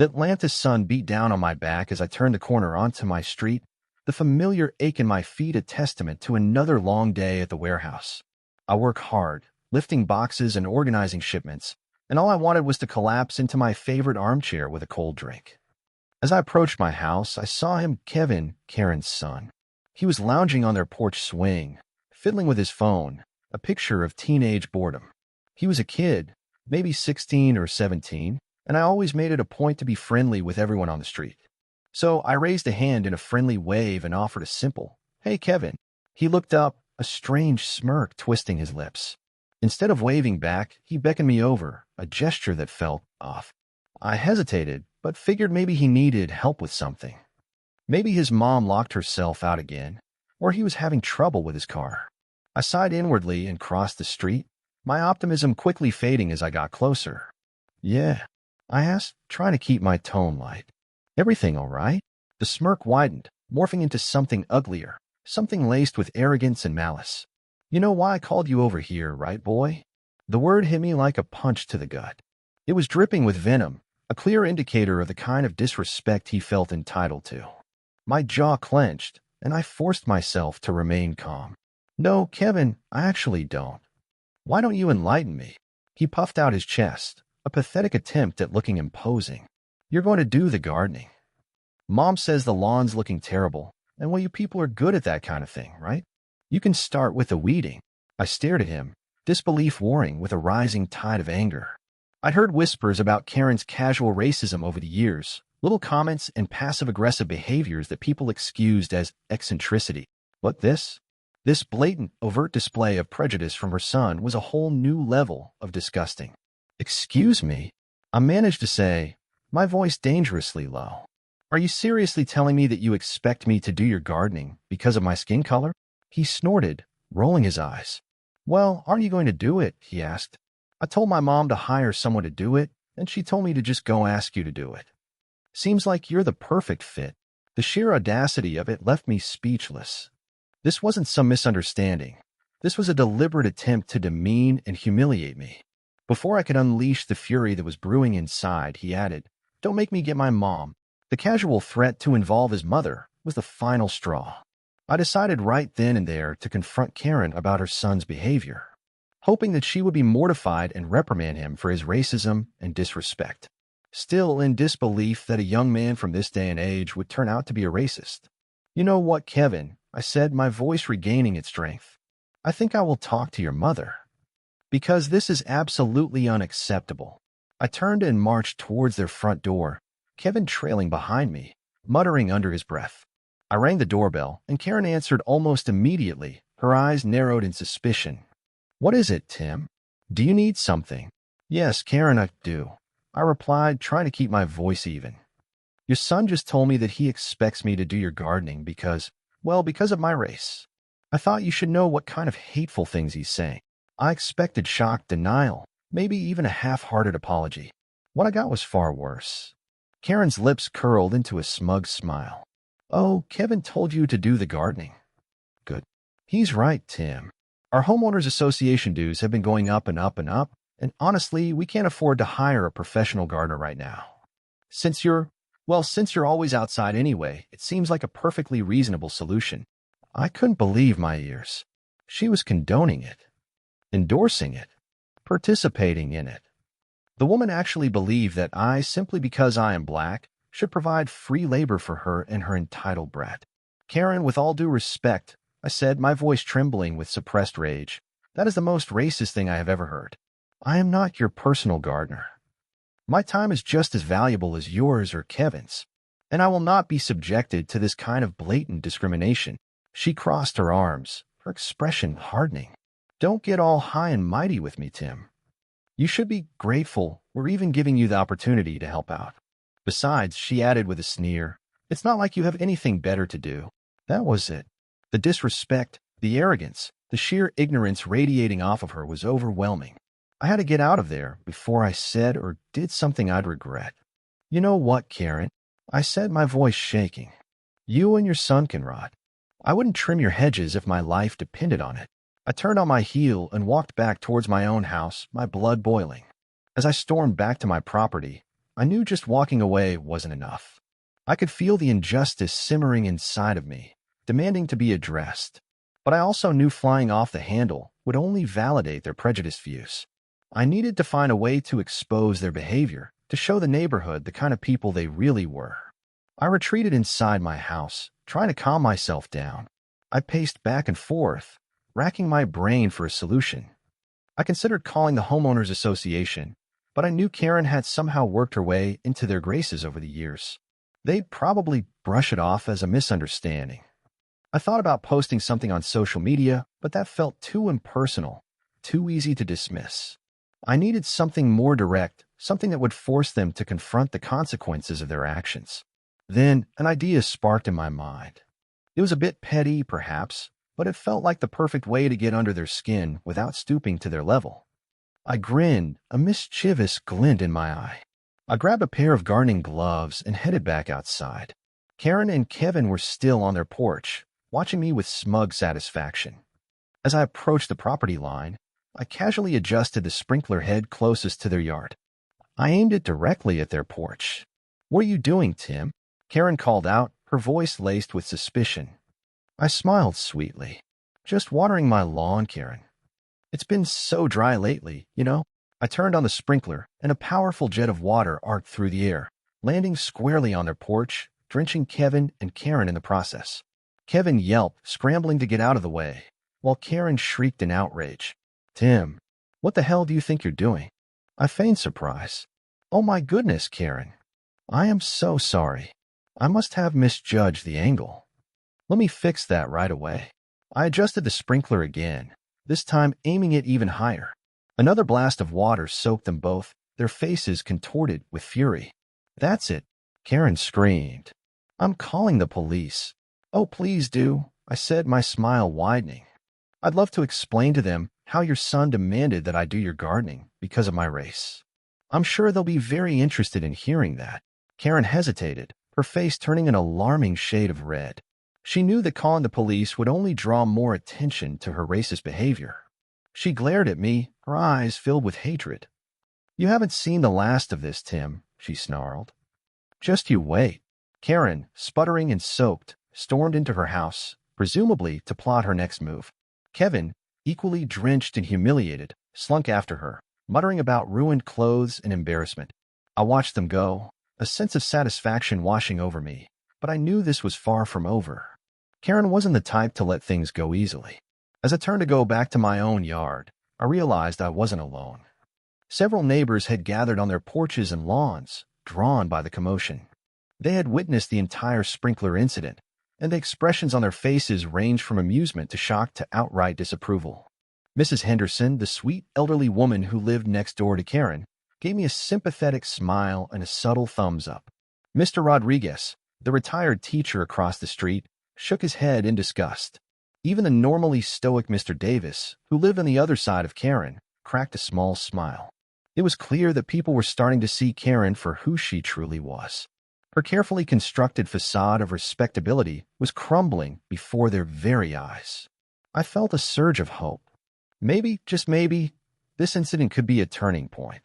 The Atlantis sun beat down on my back as I turned the corner onto my street, the familiar ache in my feet a testament to another long day at the warehouse. I work hard, lifting boxes and organizing shipments, and all I wanted was to collapse into my favorite armchair with a cold drink. As I approached my house, I saw him, Kevin, Karen's son. He was lounging on their porch swing, fiddling with his phone, a picture of teenage boredom. He was a kid, maybe 16 or 17, and I always made it a point to be friendly with everyone on the street. So I raised a hand in a friendly wave and offered a simple, "Hey, Kevin." He looked up, a strange smirk twisting his lips. Instead of waving back, he beckoned me over, a gesture that felt off. I hesitated, but figured maybe he needed help with something. Maybe his mom locked herself out again, or he was having trouble with his car. I sighed inwardly and crossed the street, my optimism quickly fading as I got closer. "Yeah," I asked, trying to keep my tone light. "Everything all right?" The smirk widened, morphing into something uglier, something laced with arrogance and malice. "You know why I called you over here, right, boy?" The word hit me like a punch to the gut. It was dripping with venom, a clear indicator of the kind of disrespect he felt entitled to. My jaw clenched, and I forced myself to remain calm. "No, Kevin, I actually don't." "Why don't you enlighten me?" He puffed out his chest, a pathetic attempt at looking imposing. "You're going to do the gardening. Mom says the lawn's looking terrible, and well, you people are good at that kind of thing, right? You can start with the weeding." I stared at him, disbelief warring with a rising tide of anger. I'd heard whispers about Karen's casual racism over the years, little comments and passive-aggressive behaviors that people excused as eccentricity. But this blatant, overt display of prejudice from her son was a whole new level of disgusting. "Excuse me?" I managed to say, my voice dangerously low. "Are you seriously telling me that you expect me to do your gardening because of my skin color?" He snorted, rolling his eyes. "Well, aren't you going to do it?" he asked. "I told my mom to hire someone to do it, and she told me to just go ask you to do it. Seems like you're the perfect fit." The sheer audacity of it left me speechless. This wasn't some misunderstanding. This was a deliberate attempt to demean and humiliate me. Before I could unleash the fury that was brewing inside, he added, "Don't make me get my mom." The casual threat to involve his mother was the final straw. I decided right then and there to confront Karen about her son's behavior, hoping that she would be mortified and reprimand him for his racism and disrespect. Still in disbelief that a young man from this day and age would turn out to be a racist. "You know what, Kevin?" I said, my voice regaining its strength. "I think I will talk to your mother. Because this is absolutely unacceptable." I turned and marched towards their front door, Kevin trailing behind me, muttering under his breath. I rang the doorbell, and Karen answered almost immediately, her eyes narrowed in suspicion. "What is it, Tim? Do you need something?" "Yes, Karen, I do," I replied, trying to keep my voice even. "Your son just told me that he expects me to do your gardening because of my race." I thought you should know what kind of hateful things he's saying. I expected shocked denial, maybe even a half-hearted apology. What I got was far worse. Karen's lips curled into a smug smile. "Oh, Kevin told you to do the gardening." "Good." "He's right, Tim. Our homeowners association dues have been going up and up and up, and honestly, we can't afford to hire a professional gardener right now. Since you're always outside anyway, it seems like a perfectly reasonable solution." I couldn't believe my ears. She was condoning it, endorsing it, participating in it. The woman actually believed that I, simply because I am black, should provide free labor for her and her entitled brat. "Karen, with all due respect," I said, my voice trembling with suppressed rage, "that is the most racist thing I have ever heard. I am not your personal gardener. My time is just as valuable as yours or Kevin's, and I will not be subjected to this kind of blatant discrimination." She crossed her arms, her expression hardening. "Don't get all high and mighty with me, Tim. You should be grateful we're even giving you the opportunity to help out. Besides," she added with a sneer, "it's not like you have anything better to do." That was it. The disrespect, the arrogance, the sheer ignorance radiating off of her was overwhelming. I had to get out of there before I said or did something I'd regret. "You know what, Karen?" I said, my voice shaking. "You and your son can rot. I wouldn't trim your hedges if my life depended on it." I turned on my heel and walked back towards my own house, my blood boiling. As I stormed back to my property, I knew just walking away wasn't enough. I could feel the injustice simmering inside of me, demanding to be addressed. But I also knew flying off the handle would only validate their prejudiced views. I needed to find a way to expose their behavior, to show the neighborhood the kind of people they really were. I retreated inside my house, trying to calm myself down. I paced back and forth, racking my brain for a solution. I considered calling the homeowners association, but I knew Karen had somehow worked her way into their graces over the years. They'd probably brush it off as a misunderstanding. I thought about posting something on social media, but that felt too impersonal, too easy to dismiss. I needed something more direct, something that would force them to confront the consequences of their actions. Then an idea sparked in my mind. It was a bit petty, perhaps, but it felt like the perfect way to get under their skin without stooping to their level. I grinned, a mischievous glint in my eye. I grabbed a pair of gardening gloves and headed back outside. Karen and Kevin were still on their porch, watching me with smug satisfaction. As I approached the property line, I casually adjusted the sprinkler head closest to their yard. I aimed it directly at their porch. "What are you doing, Tim?" Karen called out, her voice laced with suspicion. I smiled sweetly. "Just watering my lawn, Karen. It's been so dry lately, you know." I turned on the sprinkler, and a powerful jet of water arced through the air, landing squarely on their porch, drenching Kevin and Karen in the process. Kevin yelped, scrambling to get out of the way, while Karen shrieked in outrage. "Tim, what the hell do you think you're doing?" I feigned surprise. "Oh my goodness, Karen. I am so sorry. I must have misjudged the angle. Let me fix that right away." I adjusted the sprinkler again, this time aiming it even higher. Another blast of water soaked them both, their faces contorted with fury. "That's it," Karen screamed. "I'm calling the police." "Oh, please do," I said, my smile widening. "I'd love to explain to them how your son demanded that I do your gardening because of my race. I'm sure they'll be very interested in hearing that." Karen hesitated, her face turning an alarming shade of red. She knew that calling the police would only draw more attention to her racist behavior. She glared at me, her eyes filled with hatred. "You haven't seen the last of this, Tim," she snarled. "Just you wait." Karen, sputtering and soaked, stormed into her house, presumably to plot her next move. Kevin, equally drenched and humiliated, slunk after her, muttering about ruined clothes and embarrassment. I watched them go, a sense of satisfaction washing over me, but I knew this was far from over. Karen wasn't the type to let things go easily. As I turned to go back to my own yard, I realized I wasn't alone. Several neighbors had gathered on their porches and lawns, drawn by the commotion. They had witnessed the entire sprinkler incident, and the expressions on their faces ranged from amusement to shock to outright disapproval. Mrs. Henderson, the sweet elderly woman who lived next door to Karen, gave me a sympathetic smile and a subtle thumbs up. Mr. Rodriguez, the retired teacher across the street, shook his head in disgust. Even the normally stoic Mr. Davis, who lived on the other side of Karen, cracked a small smile. It was clear that people were starting to see Karen for who she truly was. Her carefully constructed facade of respectability was crumbling before their very eyes. I felt a surge of hope. Maybe, just maybe, this incident could be a turning point.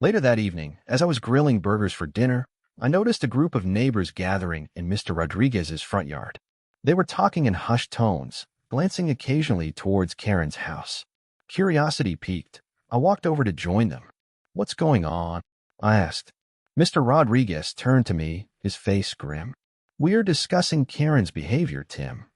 Later that evening, as I was grilling burgers for dinner, I noticed a group of neighbors gathering in Mr. Rodriguez's front yard. They were talking in hushed tones, glancing occasionally towards Karen's house. Curiosity piqued. I walked over to join them. "What's going on?" I asked. Mr. Rodriguez turned to me, his face grim. "We're discussing Karen's behavior, Tim.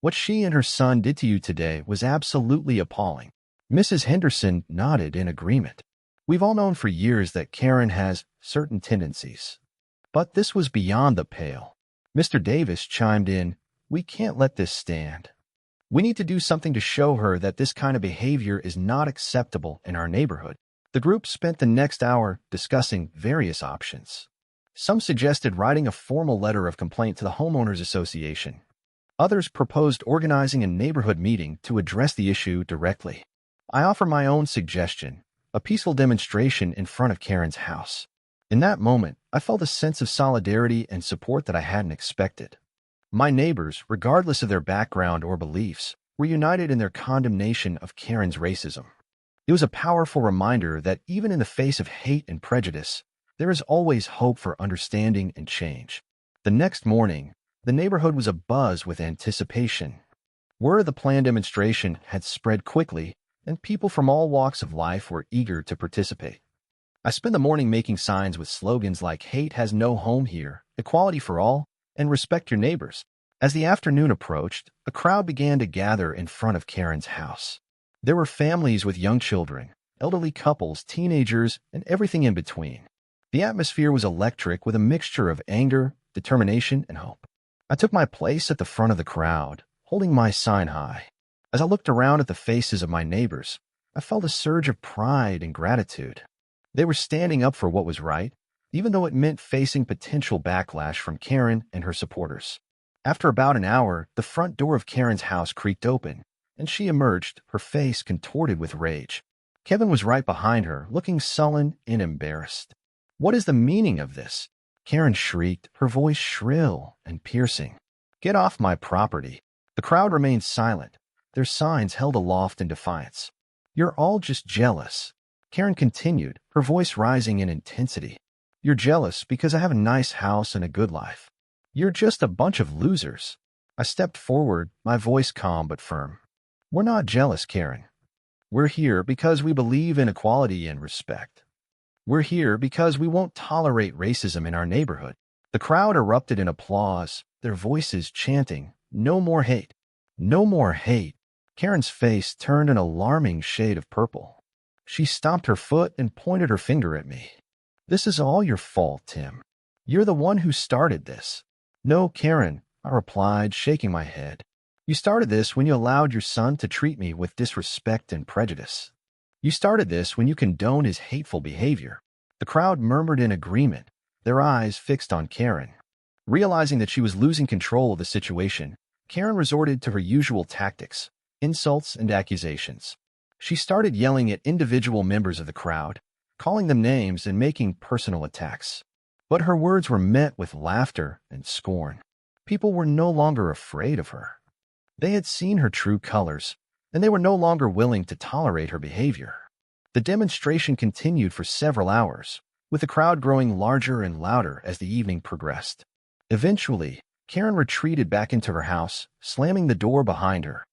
What she and her son did to you today was absolutely appalling." Mrs. Henderson nodded in agreement. "We've all known for years that Karen has certain tendencies. But this was beyond the pale." Mr. Davis chimed in, "We can't let this stand. We need to do something to show her that this kind of behavior is not acceptable in our neighborhood." The group spent the next hour discussing various options. Some suggested writing a formal letter of complaint to the homeowners association. Others proposed organizing a neighborhood meeting to address the issue directly. I offer my own suggestion, a peaceful demonstration in front of Karen's house. In that moment, I felt a sense of solidarity and support that I hadn't expected. My neighbors, regardless of their background or beliefs, were united in their condemnation of Karen's racism. It was a powerful reminder that even in the face of hate and prejudice, There is always hope for understanding and change. The next morning, the neighborhood was abuzz with anticipation. Word of the planned demonstration had spread quickly, and people from all walks of life were eager to participate. I spent the morning making signs with slogans like "Hate has no home here," "Equality for all," and "Respect your neighbors." As the afternoon approached, a crowd began to gather in front of Karen's house. There were families with young children, elderly couples, teenagers, and everything in between. The atmosphere was electric with a mixture of anger, determination, and hope. I took my place at the front of the crowd, holding my sign high. As I looked around at the faces of my neighbors, I felt a surge of pride and gratitude. They were standing up for what was right, even though it meant facing potential backlash from Karen and her supporters. After about an hour, the front door of Karen's house creaked open, and she emerged, her face contorted with rage. Kevin was right behind her, looking sullen and embarrassed. "What is the meaning of this?" Karen shrieked, her voice shrill and piercing. "Get off my property." The crowd remained silent, their signs held aloft in defiance. "You're all just jealous," Karen continued, her voice rising in intensity. "You're jealous because I have a nice house and a good life. You're just a bunch of losers." I stepped forward, my voice calm but firm. "We're not jealous, Karen. We're here because we believe in equality and respect. We're here because we won't tolerate racism in our neighborhood." The crowd erupted in applause, their voices chanting, "No more hate. No more hate." Karen's face turned an alarming shade of purple. She stomped her foot and pointed her finger at me. "This is all your fault, Tim. You're the one who started this." "No, Karen," I replied, shaking my head. "You started this when you allowed your son to treat me with disrespect and prejudice. You started this when you condoned his hateful behavior." The crowd murmured in agreement, their eyes fixed on Karen. Realizing that she was losing control of the situation, Karen resorted to her usual tactics, insults and accusations. She started yelling at individual members of the crowd, calling them names and making personal attacks. But her words were met with laughter and scorn. People were no longer afraid of her. They had seen her true colors, and they were no longer willing to tolerate her behavior. The demonstration continued for several hours, with the crowd growing larger and louder as the evening progressed. Eventually, Karen retreated back into her house, slamming the door behind her.